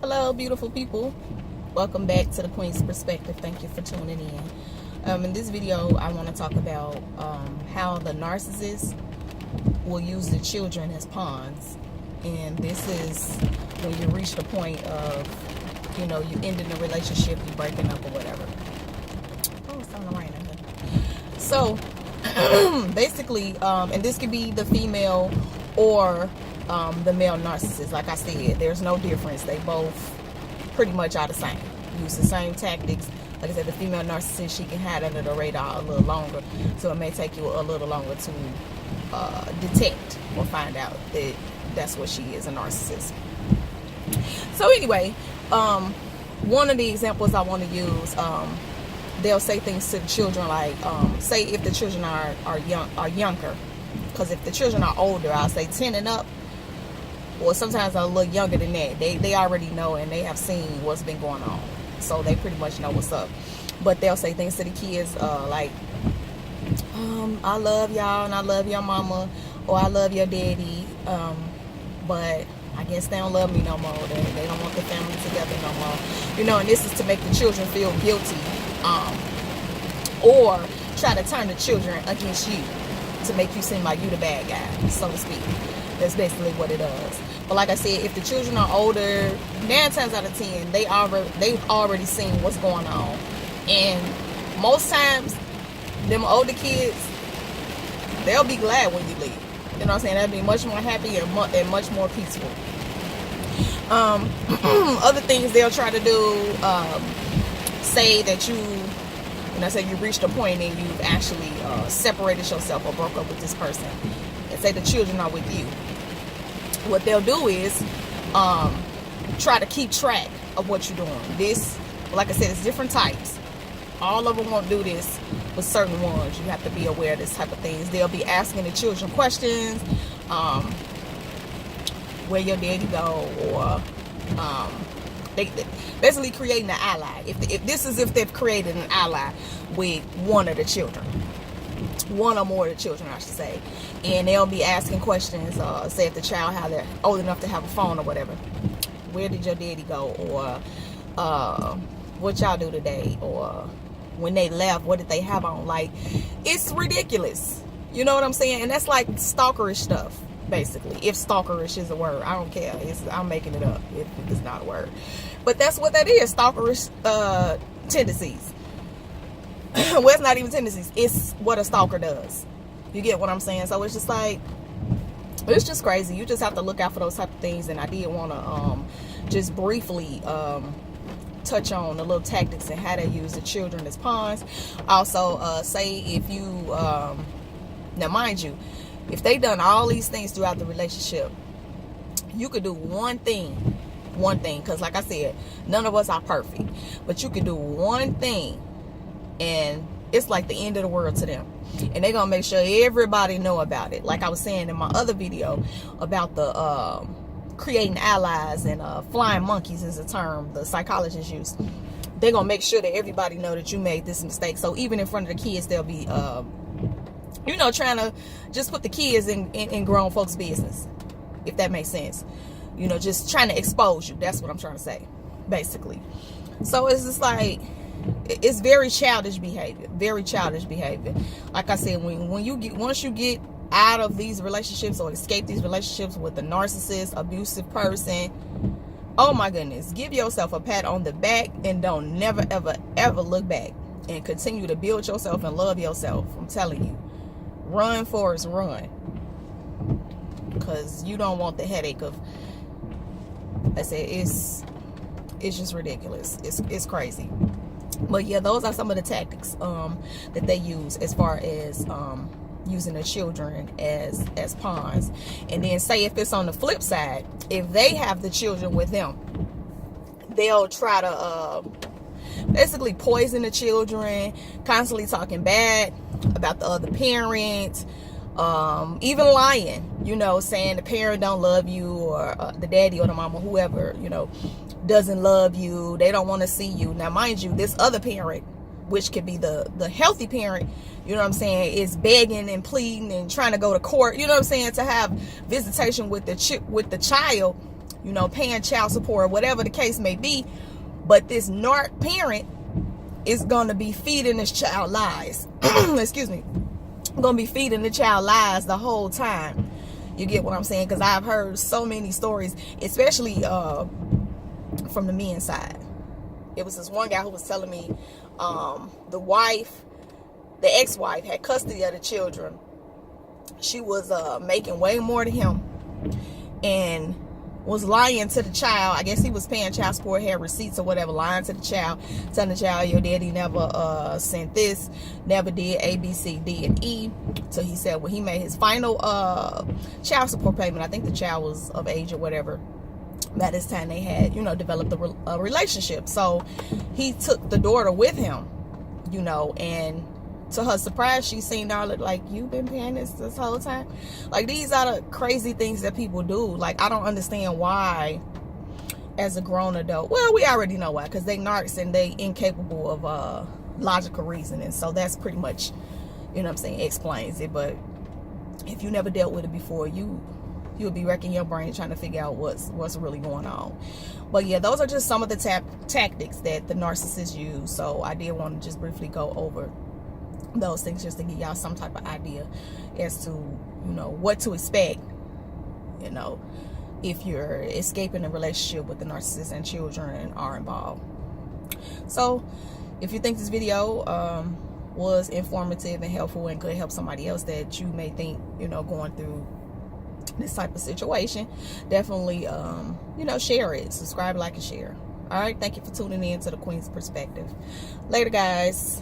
Hello, beautiful people. Welcome back to the Queen's Perspective. Thank you for tuning in. In this video, I want to talk about how the narcissists will use the children as pawns. And this is when you reach the point of, you ending the relationship, you breaking up or whatever. Oh, it's starting to rain in here. So, basically, and this could be the female or the male narcissist. Like I said, there's no difference. They both pretty much are the same. Use the same tactics. Like I said, the female narcissist, she can hide under the radar a little longer, so it may take you a little longer to detect or find out that that's what she is, a narcissist. So anyway, one of the examples I want to use, they'll say things to the children like, say if the children are younger, because if the children are older, I'll say 10 and up, or sometimes a little younger than that. They already know and they have seen what's been going on, so they pretty much know what's up. But they'll say things to the kids like, I love y'all and I love your mama, or I love your daddy, but I guess they don't love me no more. They don't want the family together no more. And this is to make the children feel guilty, or try to turn the children against you to make you seem like you the bad guy, so to speak. That's basically what it does. But like I said, if the children are older, 9 times out of 10, they've already seen what's going on. And most times, them older kids, they'll be glad when you leave. You know what I'm saying? They'll be much more happy and much more peaceful. Other things they'll try to do, say that say you reached a point and you've actually separated yourself or broke up with this person, and say the children are with you. What they'll do is try to keep track of what you're doing. This, like I said, it's different types. All of them won't do this, but certain ones you have to be aware of this type of things. They'll be asking the children questions, where your daddy go, or they basically creating an ally. If they've created an ally with one of the children, one or more of the children, I should say, and they'll be asking questions. Say if the child they're old enough to have a phone or whatever, where did your daddy go, or what y'all do today, or when they left, what did they have on? Like, it's ridiculous. You know what I'm saying? And that's like stalkerish stuff, basically. If stalkerish is a word, I don't care. I'm making it up if it's not a word. But that's what that is, stalkerish tendencies. Well, it's not even tendencies. It's what a stalker does. You get what I'm saying? So it's just like, it's just crazy. You just have to look out for those type of things. And I did want to just briefly touch on the little tactics and how they use the children as pawns. Also, say if you, now mind you, if they done all these things throughout the relationship, you could do one thing, because like I said, none of us are perfect, but you could do one thing and it's like the end of the world to them, and they're gonna make sure everybody know about it. Like I was saying in my other video about the creating allies and flying monkeys is a term the psychologists use. They're gonna make sure that everybody know that you made this mistake. So even in front of the kids, they'll be trying to just put the kids in grown folks' business, if that makes sense. Just trying to expose you. That's what I'm trying to say, basically. So it's just like, it's very childish behavior. Very childish behavior. Like I said, once you get out of these relationships or escape these relationships with a narcissist, abusive person, oh my goodness, give yourself a pat on the back and don't never ever look back, and continue to build yourself and love yourself. I'm telling you, run, Forrest, run, because you don't want the headache of, I said, it's just ridiculous. It's crazy. But yeah, those are some of the tactics that they use as far as using the children as pawns. And then say if it's on the flip side, if they have the children with them, they'll try to basically poison the children, constantly talking bad about the other parent, even lying, saying the parent don't love you, or the daddy or the mama, whoever, doesn't love you, they don't want to see you. Now mind you, this other parent, which could be the healthy parent, you know what I'm saying, is begging and pleading and trying to go to court, you know what I'm saying, to have visitation with the child you know, paying child support or whatever the case may be. But this narc parent is going to be feeding this child lies. Excuse me. Going to be feeding the child lies the whole time. You get what I'm saying? Because I've heard so many stories, especially from the men's side. It was this one guy who was telling me the ex-wife had custody of the children. She was making way more than him and was lying to the child. I guess he was paying child support, had receipts or whatever, lying to the child, telling the child, your daddy never sent this, never did A, B, C, D, and E. So he said when he made his final child support payment, I think the child was of age or whatever. By this time they had, you know, developed a relationship. So he took the daughter with him, you know, and to her surprise, she seen all it, like, you've been paying this whole time. Like, these are the crazy things that people do. Like, I don't understand why, as a grown adult. Well, we already know why, because they narcs and they incapable of logical reasoning. So that's pretty much, you know what I'm saying, explains it. But if you never dealt with it before, you'll be wrecking your brain trying to figure out what's really going on. But yeah, those are just some of the tactics that the narcissists use. So I did want to just briefly go over those things just to give y'all some type of idea as to, you know, what to expect, you know, if you're escaping a relationship with the narcissist and children are involved. So if you think this video was informative and helpful and could help somebody else that you may think, you know, going through this type of situation, definitely you know, share it, subscribe, like, and share. All right, thank you for tuning in to the Queen's Perspective. Later, guys.